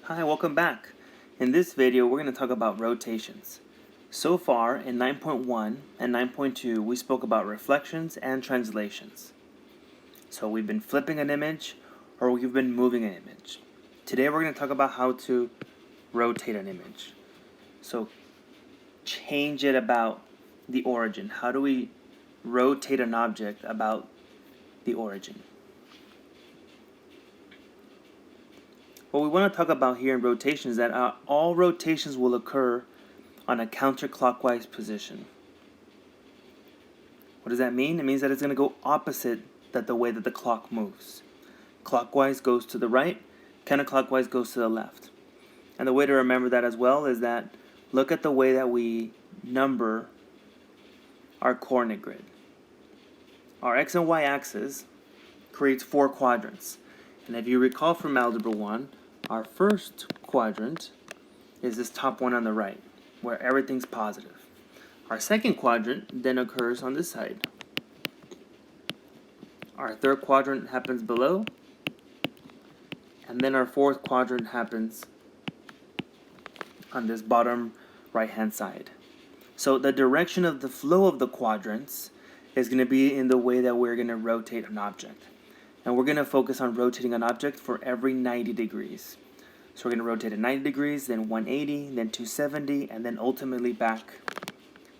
Hi, welcome back. In this video, we're going to talk about rotations. So far, in 9.1 and 9.2, we spoke about reflections and translations. So we've been flipping an image or we've been moving an image. Today, we're going to talk about how to rotate an image. So change it about the origin. How do we rotate an object about the origin? What we want to talk about here in rotation is that all rotations will occur on a counterclockwise position. What does that mean? It means that it's going to go opposite the way that the clock moves. Clockwise goes to the right, counterclockwise goes to the left. And the way to remember that as well is that look at the way that we number our coordinate grid. Our x and y axis creates 4 quadrants. And if you recall from Algebra 1, our first quadrant is this top one on the right, where everything's positive. Our second quadrant then occurs on this side. Our third quadrant happens below, and then our fourth quadrant happens on this bottom right-hand side. So the direction of the flow of the quadrants is going to be in the way that we're going to rotate an object. And we're going to focus on rotating an object for every 90 degrees. So we're going to rotate it 90 degrees, then 180, then 270, and then ultimately back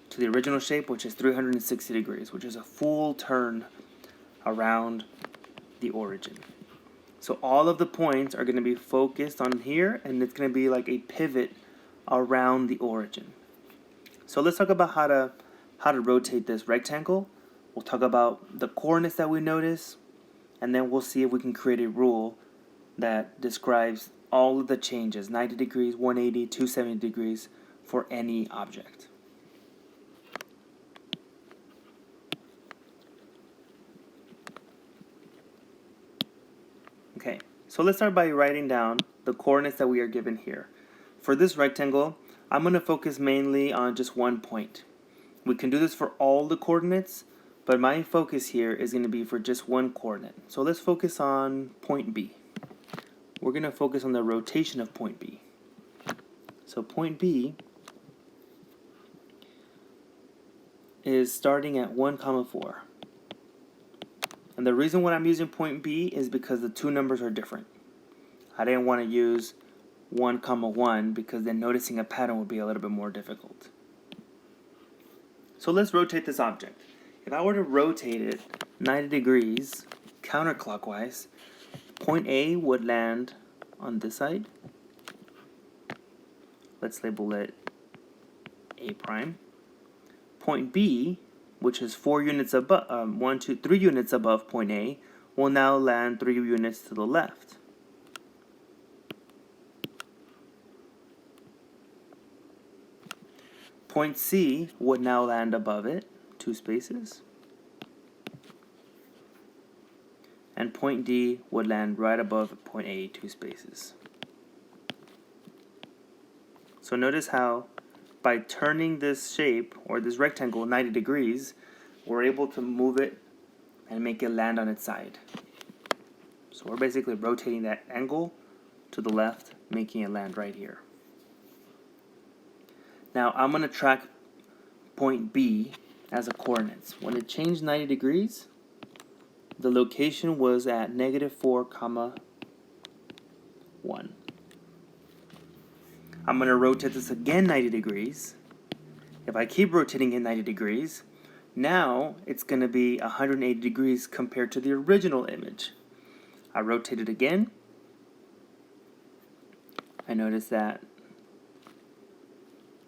to the original shape, which is 360 degrees, which is a full turn around the origin. So all of the points are going to be focused on here, and it's going to be like a pivot around the origin. So let's talk about how to rotate this rectangle. We'll talk about the coordinates that we notice, and then we'll see if we can create a rule that describes all of the changes, 90 degrees, 180, 270 degrees, for any object. Okay, so let's start by writing down the coordinates that we are given here. For this rectangle, I'm going to focus mainly on just one point. We can do this for all the coordinates, but my focus here is going to be for just one coordinate. So let's focus on point B. We're going to focus on the rotation of point B. So point B is starting at 1, 4. And the reason why I'm using point B is because the two numbers are different. I didn't want to use 1, 1 because then noticing a pattern would be a little bit more difficult. So let's rotate this object. If I were to rotate it 90 degrees counterclockwise, point A would land on this side. Let's label it A prime. Point B, which is 4 units above, 3 units above point A, will now land 3 units to the left. Point C would now land above it, 2 spaces. And point D would land right above point A, 2 spaces. So notice how by turning this shape, or this rectangle, 90 degrees, we're able to move it and make it land on its side. So we're basically rotating that angle to the left, making it land right here. Now I'm going to track point B as a coordinates. When it changed 90 degrees, the location was at -4, 1. I'm going to rotate this again 90 degrees. If I keep rotating it 90 degrees, now it's going to be 180 degrees compared to the original image. I rotate it again. I notice that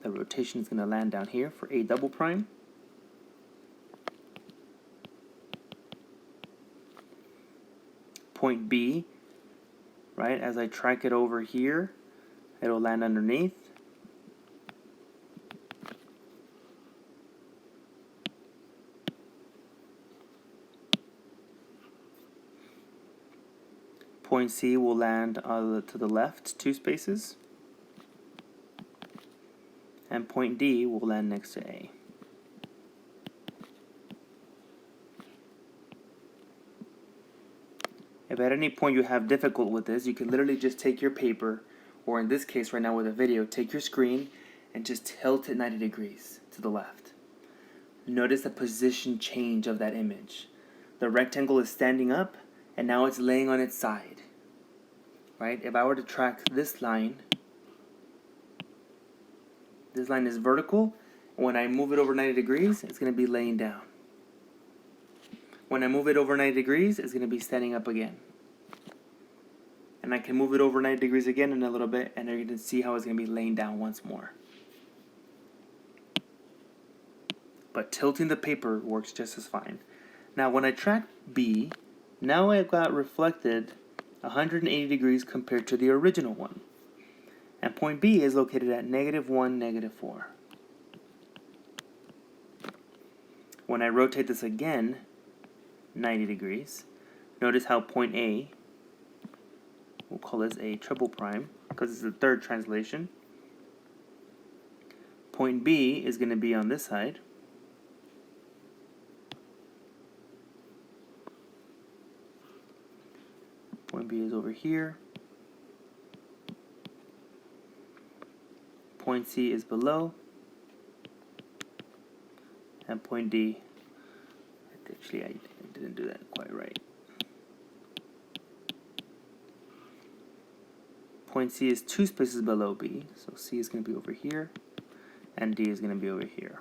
the rotation is going to land down here for A double prime. Point B, right, as I track it over here, it'll land underneath. Point C will land to the left 2 spaces. And point D will land next to A. If at any point you have difficulty with this, you can literally just take your paper or in this case right now with a video, take your screen and just tilt it 90 degrees to the left. Notice the position change of that image. The rectangle is standing up and now it's laying on its side. Right? If I were to track this line is vertical. When I move it over 90 degrees, it's going to be laying down. When I move it over 90 degrees, it's going to be standing up again. And I can move it over 90 degrees again in a little bit, and you're going to see how it's going to be laying down once more. But tilting the paper works just as fine. Now when I track B, now I've got reflected 180 degrees compared to the original one. And point B is located at -1, -4. When I rotate this again 90 degrees, notice how point A, we'll call this a triple prime because it's the third translation. Point B is going to be on this side. Point B is over here. Point C is below. And point D, actually I didn't do that quite right. Point C is 2 spaces below B, so C is going to be over here, and D is going to be over here.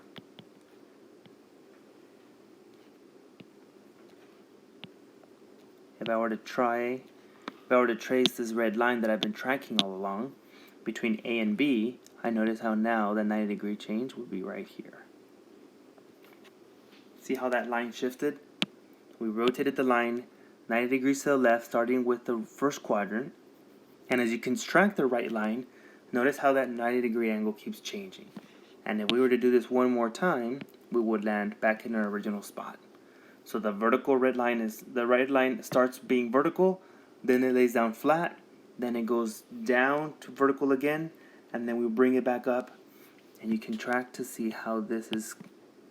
If I were to trace this red line that I've been tracking all along between A and B, I notice how now the 90 degree change would be right here. See how that line shifted? We rotated the line 90 degrees to the left, starting with the first quadrant. And as you construct the right line, notice how that 90 degree angle keeps changing. And if we were to do this one more time, we would land back in our original spot. So the vertical red line the right line starts being vertical, then it lays down flat, then it goes down to vertical again, and then we bring it back up, and you can track to see how this is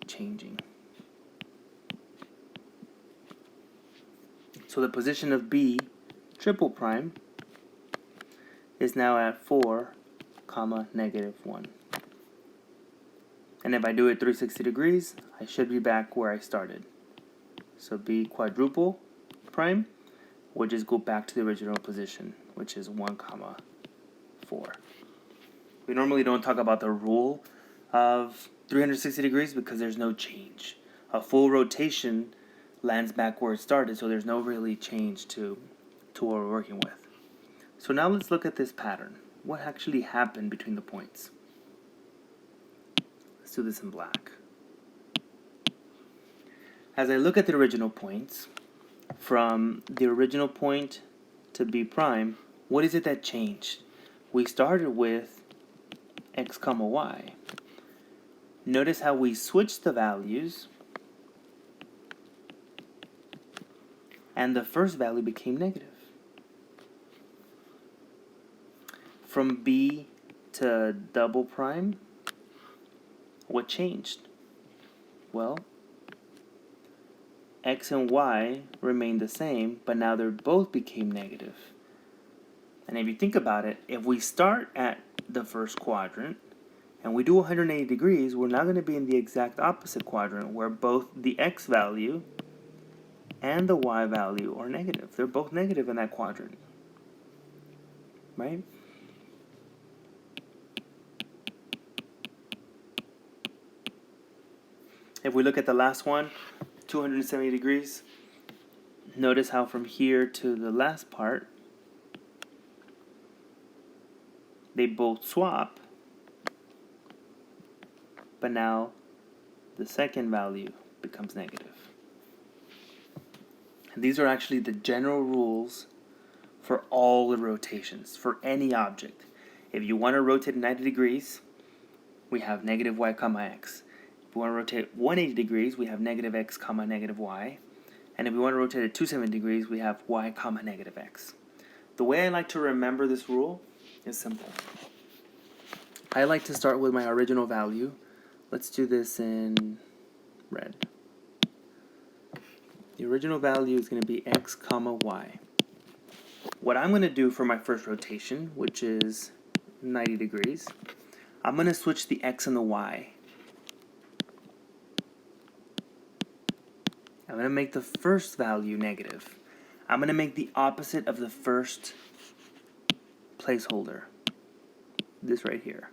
changing. So the position of B triple prime is now at 4, -1. And if I do it 360 degrees, I should be back where I started. So B quadruple prime would just go back to the original position, which is 1, 4. We normally don't talk about the rule of 360 degrees because there's no change. A full rotation lands back where it started, so there's no really change to what we're working with. So now let's look at this pattern. What actually happened between the points? Let's do this in black. As I look at the original points, from the original point to B prime, what is it that changed? We started with x, y. Notice how we switched the values, and the first value became negative. From B to double prime, what changed? Well, x and y remained the same, but now they both became negative. And if you think about it, if we start at the first quadrant and we do 180 degrees, we're now going to be in the exact opposite quadrant where both the x value and the y value are negative. They're both negative in that quadrant, right? If we look at the last one, 270 degrees, notice how from here to the last part, they both swap, but now the second value becomes negative. And these are actually the general rules for all the rotations, for any object. If you want to rotate 90 degrees, we have -y, x. If we want to rotate 180 degrees, we have -x, -y. And if we want to rotate it 270 degrees, we have y, -x. The way I like to remember this rule is simple. I like to start with my original value. Let's do this in red. The original value is going to be x, y. What I'm going to do for my first rotation, which is 90 degrees. I'm going to switch the x and the y. I'm going to make the first value negative. I'm going to make the opposite of the first placeholder. This right here.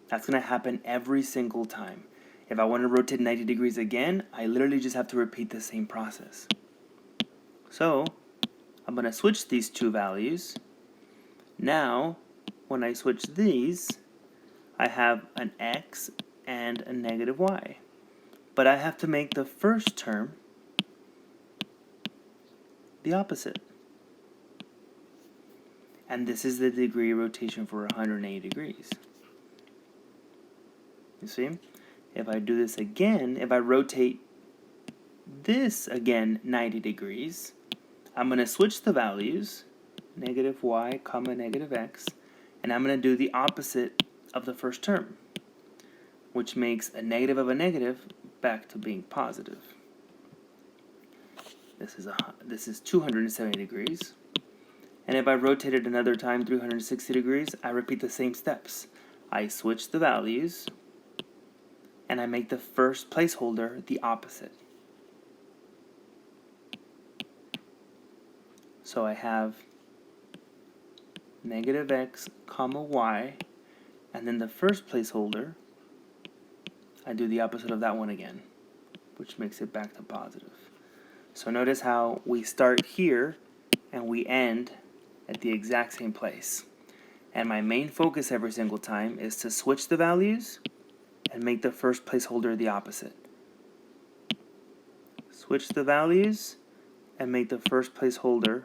That's going to happen every single time. If I want to rotate 90 degrees again, I literally just have to repeat the same process. So, I'm going to switch these two values. Now, when I switch these, I have an x and a negative y. But I have to make the first term the opposite. And this is the degree of rotation for 180 degrees. You see? If I do this again, if I rotate this again 90 degrees, I'm going to switch the values, negative y comma negative x, and I'm going to do the opposite of the first term, which makes a negative of a negative back to being positive. This is 270 degrees. And if I rotate it another time 360 degrees, I repeat the same steps. I switch the values, and I make the first placeholder the opposite. So I have negative x comma y, and then the first placeholder, I do the opposite of that one again, which makes it back to positive. So notice how we start here and we end at the exact same place. And my main focus every single time is to switch the values and make the first placeholder the opposite. Switch the values and make the first placeholder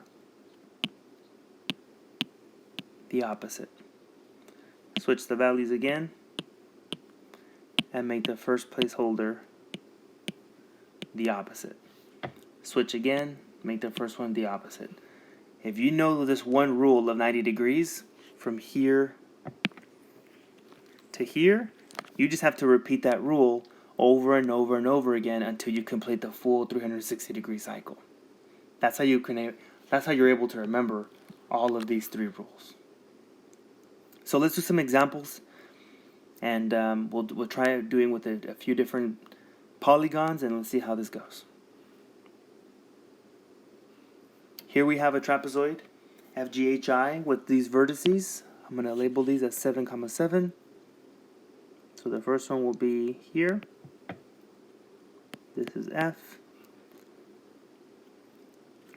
the opposite. Switch the values again and make the first placeholder the opposite. Switch again, make the first one the opposite. If you know this one rule of 90 degrees from here to here, you just have to repeat that rule over and over and over again until you complete the full 360 degree cycle. That's how you're able to remember all of these three rules. So let's do some examples, and we'll try doing with a few different polygons, and let's see how this goes. Here we have a trapezoid, FGHI, with these vertices. I'm going to label these as 7, 7. So the first one will be here. This is F.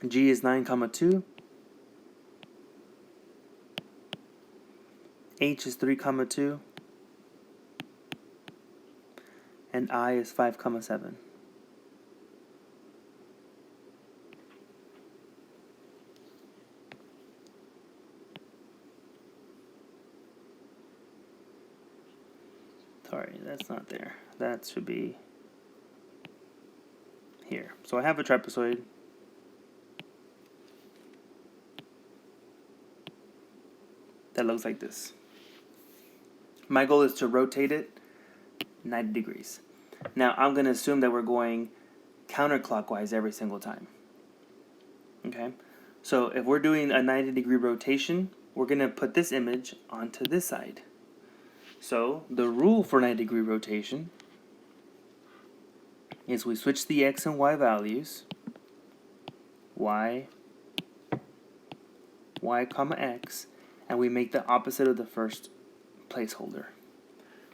G is 9, 2. H is 3, 2. And I is 5, 7. Sorry, that's not there. That should be here. So I have a trapezoid. That looks like this. My goal is to rotate it 90 degrees. Now I'm going to assume that we're going counterclockwise every single time. Okay? So if we're doing a 90 degree rotation, we're going to put this image onto this side. So the rule for 90 degree rotation is we switch the x and y values, y comma x, and we make the opposite of the first placeholder.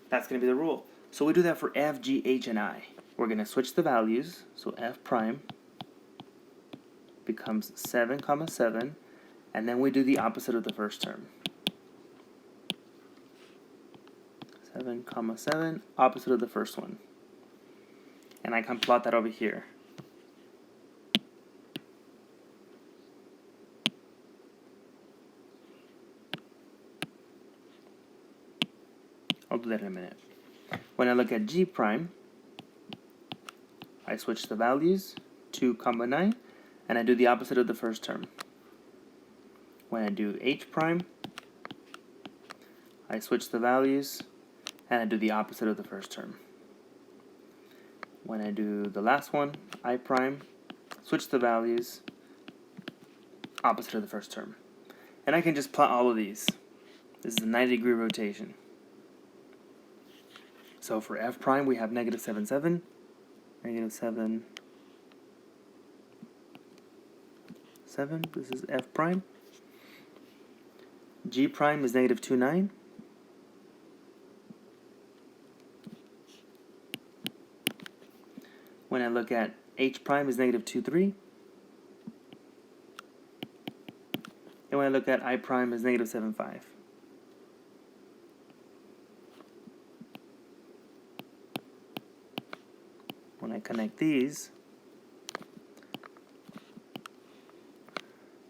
That's going to be the rule. So we do that for F, G, H, and I. We're going to switch the values. So F prime becomes 7, 7, and then we do the opposite of the first term. 7, 7, opposite of the first one. And I can plot that over here. I'll do that in a minute. When I look at G prime, I switch the values, 2, 9, and I do the opposite of the first term. When I do H prime, I switch the values, and I do the opposite of the first term. When I do the last one, I prime, switch the values, opposite of the first term. And I can just plot all of these. This is a 90-degree rotation. So for f prime, we have negative 7, 7, negative 7, 7. This is f prime. G prime is negative 2, 9. When I look at H prime is negative 2, 3. And when I look at I prime is negative 7, 5. When I connect these,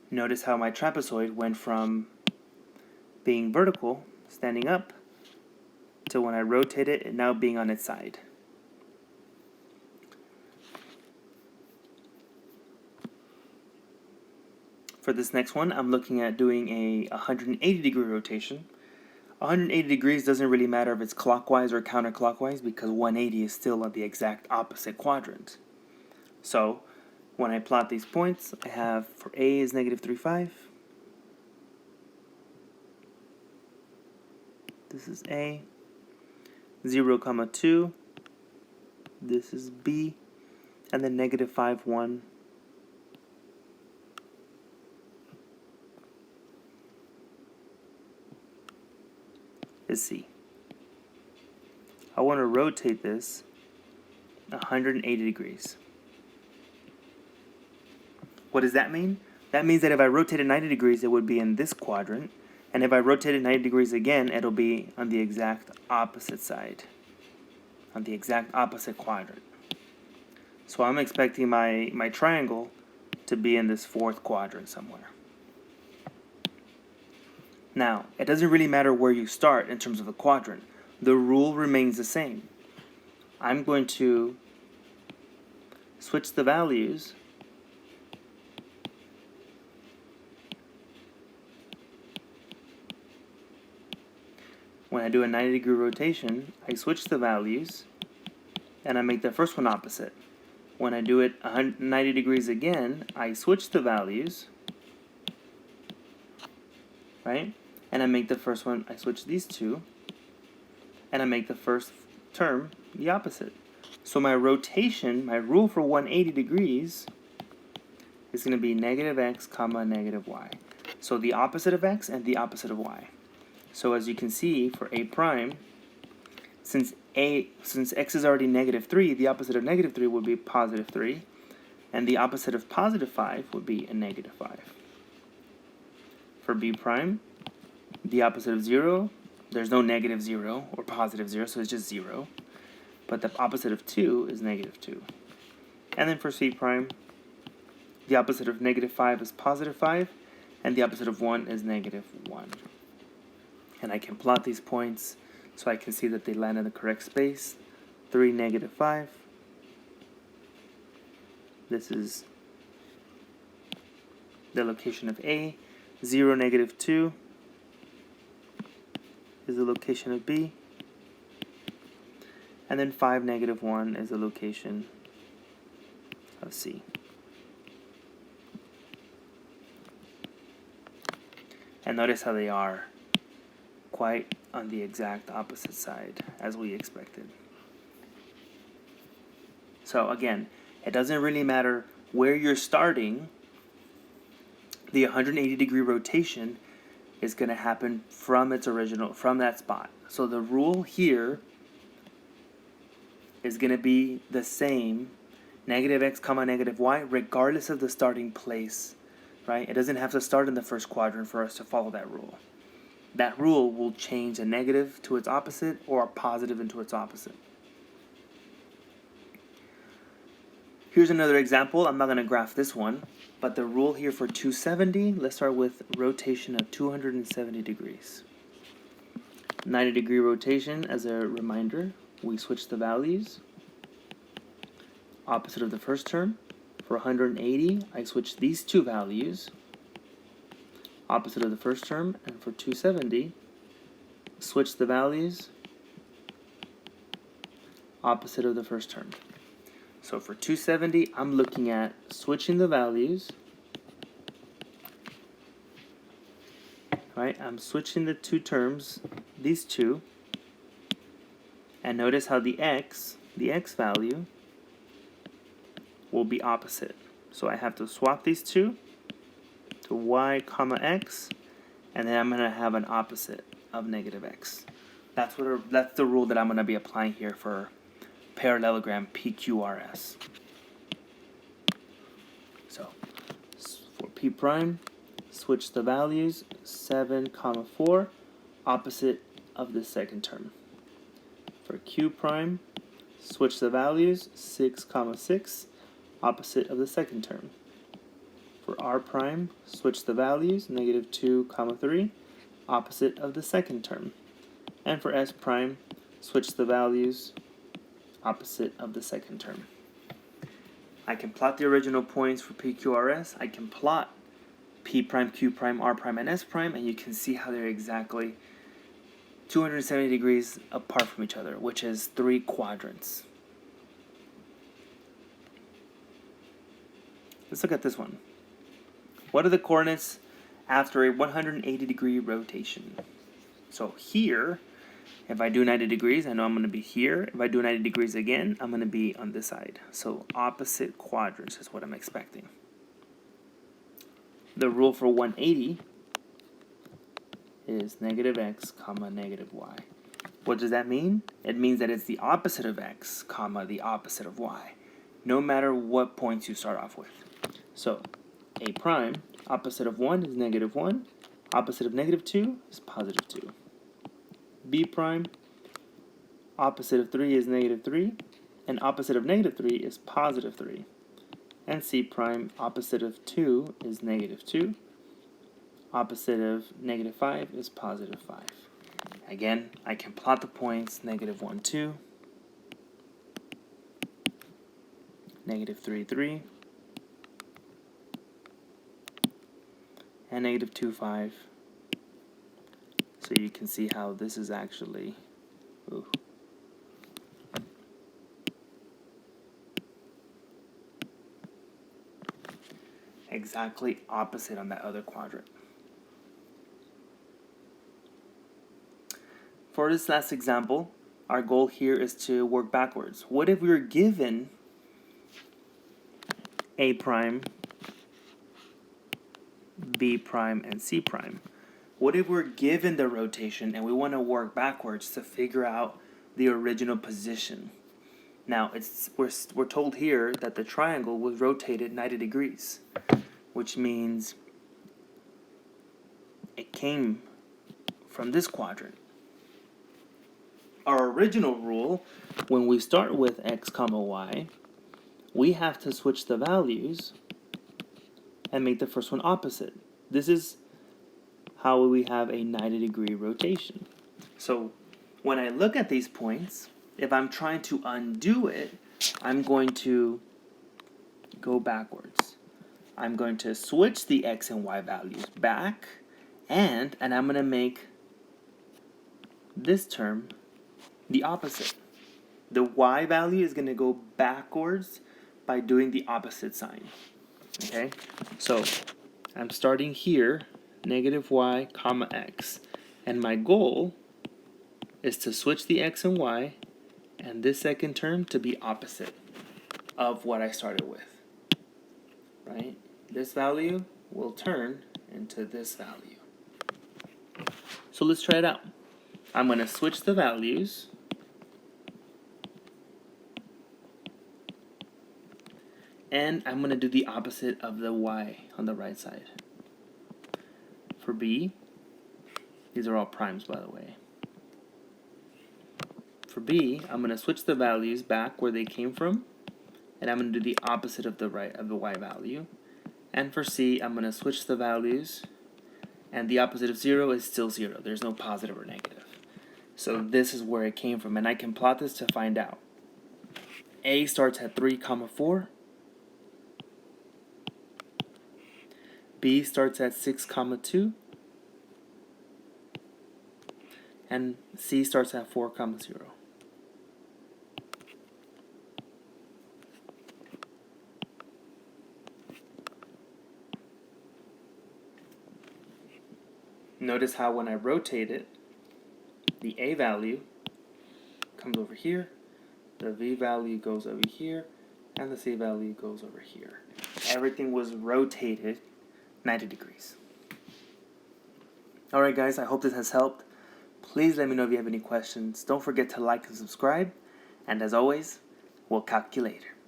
notice how my trapezoid went from being vertical, standing up, to when I rotate it now being on its side. For this next one, I'm looking at doing a 180-degree rotation. 180 degrees doesn't really matter if it's clockwise or counterclockwise because 180 is still on the exact opposite quadrant. So when I plot these points, I have for A is negative 3, 5. This is A. 0, 2. This is B. And then negative 5, 1. Is C. I want to rotate this 180 degrees. What does that mean? That means that if I rotate it 90 degrees, it would be in this quadrant. And if I rotate it 90 degrees again, it'll be on the exact opposite side. On the exact opposite quadrant. So I'm expecting my triangle to be in this fourth quadrant somewhere. Now, it doesn't really matter where you start in terms of the quadrant. The rule remains the same. I'm going to switch the values when I do a 90-degree rotation. I switch the values and I make the first one opposite. When I do it 90 degrees again, I switch the values, right? And I make the first one, I switch these two, and I make the first term the opposite. So my rotation, my rule for 180 degrees is going to be negative x comma negative y. So the opposite of x and the opposite of y. So as you can see for A prime, since x is already negative 3, the opposite of negative 3 would be positive 3, and the opposite of positive 5 would be a negative 5. For B prime, the opposite of 0, there's no negative 0 or positive 0, so it's just 0. But the opposite of 2 is negative 2. And then for C prime, the opposite of negative 5 is positive 5, and the opposite of 1 is negative 1. And I can plot these points so I can see that they land in the correct space. 3, negative 5. This is the location of A. 0, negative 2 is the location of B. And then 5, negative 1 is the location of C. And notice how they are quite on the exact opposite side as we expected. So again, it doesn't really matter where you're starting. The 180-degree rotation is going to happen from its original, from that spot. So the rule here is going to be the same, negative x comma negative y, regardless of the starting place, right? It doesn't have to start in the first quadrant for us to follow that rule. That rule will change a negative to its opposite or a positive into its opposite. Here's another example. I'm not going to graph this one, but the rule here for 270, let's start with rotation of 270 degrees. 90-degree rotation, as a reminder, we switch the values. Opposite of the first term. For 180, I switch these two values. Opposite of the first term. And for 270, switch the values. Opposite of the first term. So for 270, I'm looking at switching the values, right? I'm switching the two terms, these two, and notice how the x value, will be opposite. So I have to swap these two to y comma x, and then I'm going to have an opposite of negative x. That's the rule that I'm going to be applying here for parallelogram PQRS. So for P prime, switch the values, 7 comma 4, opposite of the second term. For Q prime, switch the values, 6 comma 6, opposite of the second term. For R prime, switch the values, negative 2 comma 3, opposite of the second term. And for S prime, switch the values, opposite of the second term. I can plot the original points for PQRS. I can plot P prime, Q prime, R prime, and S prime, and you can see how they're exactly 270 degrees apart from each other, which is 3 quadrants. Let's look at this one. What are the coordinates after a 180 degree rotation? So here, if I do 90 degrees, I know I'm going to be here. If I do 90 degrees again, I'm going to be on this side. So opposite quadrants is what I'm expecting. The rule for 180 is negative x comma negative y. What does that mean? It means that it's the opposite of x comma the opposite of y, no matter what points you start off with. So a prime, opposite of 1 is negative 1, opposite of negative 2 is positive 2. B prime, opposite of 3 is negative 3, and opposite of negative 3 is positive 3. And C prime, opposite of 2 is negative 2, opposite of negative 5 is positive 5. Again, I can plot the points, negative 1, 2, negative 3, 3, and negative 2, 5. So you can see how this is actually exactly opposite on that other quadrant. For this last example, our goal here is to work backwards. What if we were given A prime, B prime, and C prime? What if we're given the rotation and we want to work backwards to figure out the original position? Now, we're told here that the triangle was rotated 90 degrees, which means it came from this quadrant. Our original rule, when we start with x comma y, we have to switch the values and make the first one opposite. This is how we have a 90 degree rotation. So when I look at these points, if I'm trying to undo it, I'm going to go backwards. I'm going to switch the x and y values back, and I'm going to make this term the opposite. The y value is going to go backwards by doing the opposite sign. Okay? So I'm starting here, negative y comma x. And my goal is to switch the x and y and this second term to be opposite of what I started with. Right? This value will turn into this value. So let's try it out. I'm going to switch the values. And I'm going to do the opposite of the y on the right side. For B, these are all primes, by the way. For B, I'm going to switch the values back where they came from, and I'm going to do the opposite of the y value. And for C, I'm going to switch the values, and the opposite of 0 is still 0. There's no positive or negative. So this is where it came from, and I can plot this to find out. A starts at 3, 4. B starts at 6, 2. And C starts at 4, 0. notice how when I rotate it, the A value comes over here, the V value goes over here, and the C value goes over here. Everything was rotated 90 degrees. Alright guys, I hope this has helped. Please let me know if you have any questions. Don't forget to like and subscribe. And as always, we'll calculate later.